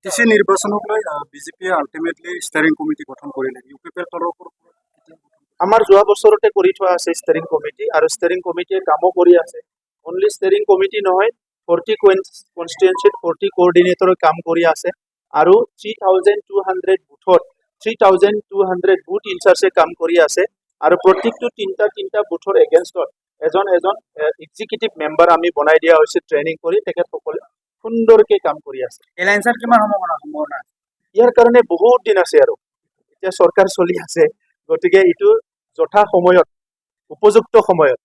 DC নিৰ্বাচনক লৈ বিজেপিয়ে আল্টিমেটলি ষ্টেৰিং কমিটি গঠন কৰিলে ইউ পি পিৰ তৰফৰ আমাৰ যোৱা বছৰতে কৰি থোৱা আছে ষ্টেৰিং কমিটি আৰু ষ্টেৰিং কমিটিয়ে কামো কৰি আছে অনলি ষ্টেৰিং কমিটি নহয় 40 কনষ্টিটুৱেঞ্চিত 40 কোঅৰ্ডিনেটৰে কাম কৰি আছে আৰু 3200 বুথত 3200 বুথ ইনচাৰ্জে কাম কৰি আছে আৰু প্ৰত্যেকটো তিনিটা বুথৰ এগেইনষ্টত এজন এক্সিকিউটিভ মেম্বাৰ আমি বনাই দিয়া হৈছে ট্ৰেইনিং কৰি তেখেতসকলে সুন্দৰকে কাম কৰি আছে এলায়েন্সৰ কিমান সম্ভাৱনা ইয়াৰ কাৰণে বহুত দিন আছে আৰু এতিয়া চৰকাৰ চলি আছে গতিকে ইটো যথা সময়ত উপযুক্ত সময়ত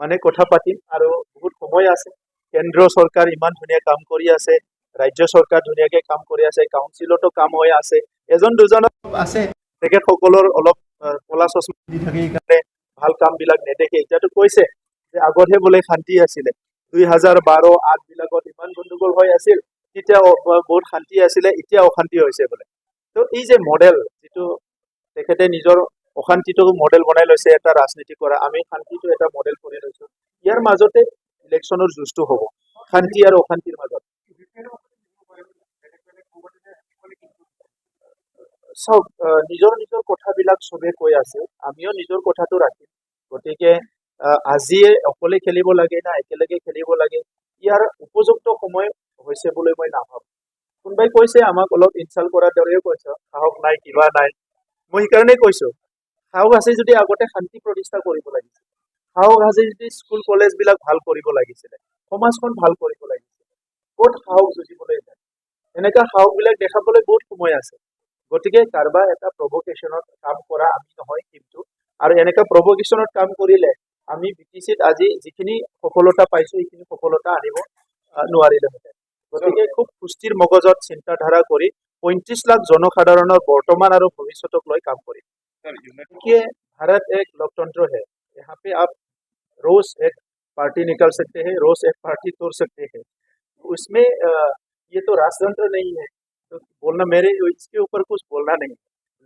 মানে কথা পাতিম আৰু বহুত সময় আছে কেন্দ্ৰীয় চৰকাৰ ইমান ধুনীয়া কাম কৰি আছে ৰাজ্য চৰকাৰ ধুনীয়াকে কাম কৰি আছে কাউন্সিলতো কাম হৈ আছে এজন দুজন আছে তেখেতসকলৰ অলপ কলা চশমা দি থাকে কাৰণে ভাল কাম বিলাক নেদেখে এতিয়াতো কৈছে যে আগতহে বোলে শান্তি আছিলে 2012-8 বিলাকত ইমান গণ্ডগোল হৈ আছিল তেতিয়া বহুত শান্তি আছিলে এতিয়া অশান্তি হৈছে বোলে তো এই যে মডেল যেটো তেখেতে নিজৰ অশান্তিটো মডেল বনাই লৈছে এটা ৰাজনীতি কৰা আমি শান্তিটো এটা মডেল কৰি লৈছো ইয়াৰ মাজতে ইলেকশ্যনৰ যুঁজটো হ'ব শান্তি আৰু অশান্তিৰ মাজত সব নিজৰ কথাবিলাক সবে কৈ আছে আমিও নিজৰ কথাটো ৰাখিম গতিকে আজিয়ে অকলে খেলিব লাগে না একেলগে খেলিব লাগে ইয়াৰ উপযুক্ত সময় হৈছে বুলি মই নাভাবো কোনবাই কৈছে আমাক অলপ ইনচাল্ট কৰাৰ দৰেও কৈছে সাহস নাই কিবা নাই মই সেইকাৰণে কৈছো সাহস আছে যদি আগতে শান্তি প্ৰতিষ্ঠা কৰিব লাগিছিল সাহস আছে যদি স্কুল কলেজ বিলাক ভাল কৰিব লাগিছিল সমাজখন ভাল কৰিব লাগিছিল ক'ত সাহস যুঁজিবলৈ যায় এনেকা সাহস বিলাক দেখাবলৈ বহুত সময় আছে গতিকে কাৰোবাৰ এটা প্ৰভোকেশ্যনত কাম কৰা আমি নহয় কিন্তু আৰু এনেকা প্ৰভোকেশ্যনত কাম কৰিলে আমি বিটিচিত আজি যিখিনি সফলতা পাইছো এইখিনি সফলতা আনিব নোৱাৰিলেহেঁতেন গতিকে খুব সুস্থিৰ মগজত চিন্তাধাৰা কৰি 35 লাখ জনসাধাৰণৰ বৰ্তমান আৰু ভৱিষ্যতক লৈ কাম কৰিম कि भारत एक लोकतंत्र है यहाँ पे आप रोज एक पार्टी निकल सकते हैं रोज एक पार्टी तोड़ सकते हैं उसमें ये तो राजतंत्र नहीं है तो बोलना मेरे इसके ऊपर कुछ बोलना नहीं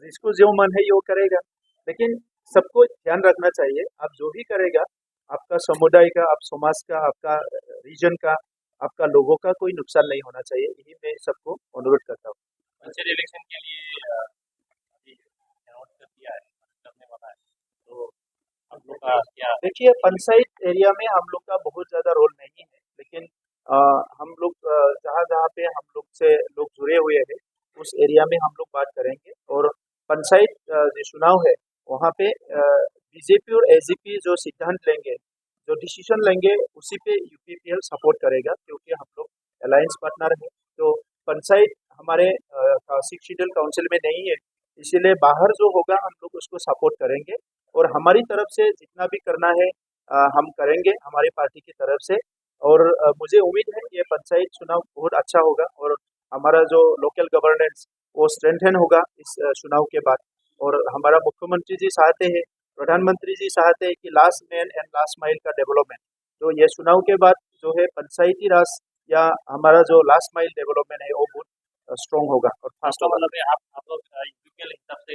जिसको जो मन है वो करेगा लेकिन सबको ध्यान रखना चाहिए आप जो भी करेगा आपका समुदाय का आप समाज का आपका रीजन का आपका लोगों का कोई नुकसान नहीं होना चाहिए यही मैं सबको अनुरोध करता हूँ पंचायत इलेक्शन के लिए देखिए पंचायत एरिया में हम लोग का बहुत ज्यादा रोल नहीं है लेकिन हम लोग जहाँ जहाँ पे हम लोग से लोग जुड़े हुए हैं उस एरिया में हम लोग बात करेंगे और पंचायत जो चुनाव है वहाँ पे बीजेपी और एसडीपी जो सिद्धांत लेंगे जो डिसीजन लेंगे उसी पे यूपीपीएल सपोर्ट करेगा क्योंकि हम लोग अलायंस पार्टनर है तो पंचायत हमारे शेड्यूल काउंसिल में नहीं है इसीलिए बाहर जो होगा हम लोग उसको सपोर्ट करेंगे और हमारी तरफ से जितना भी करना है हम करेंगे हमारी पार्टी की तरफ से और मुझे उम्मीद है कि ये पंचायत चुनाव बहुत अच्छा होगा और हमारा जो लोकल गवर्नेंस वो स्ट्रेंथन होगा इस चुनाव के बाद और हमारा मुख्यमंत्री जी चाहते हैं प्रधानमंत्री जी चाहते हैं कि last man and last mile का डेवलपमेंट तो ये चुनाव के बाद जो है पंचायती राज या हमारा जो लास्ट माइल डेवलपमेंट है वो बहुत स्ट्रॉन्ग होगा और फास्ट होगा। आप लोग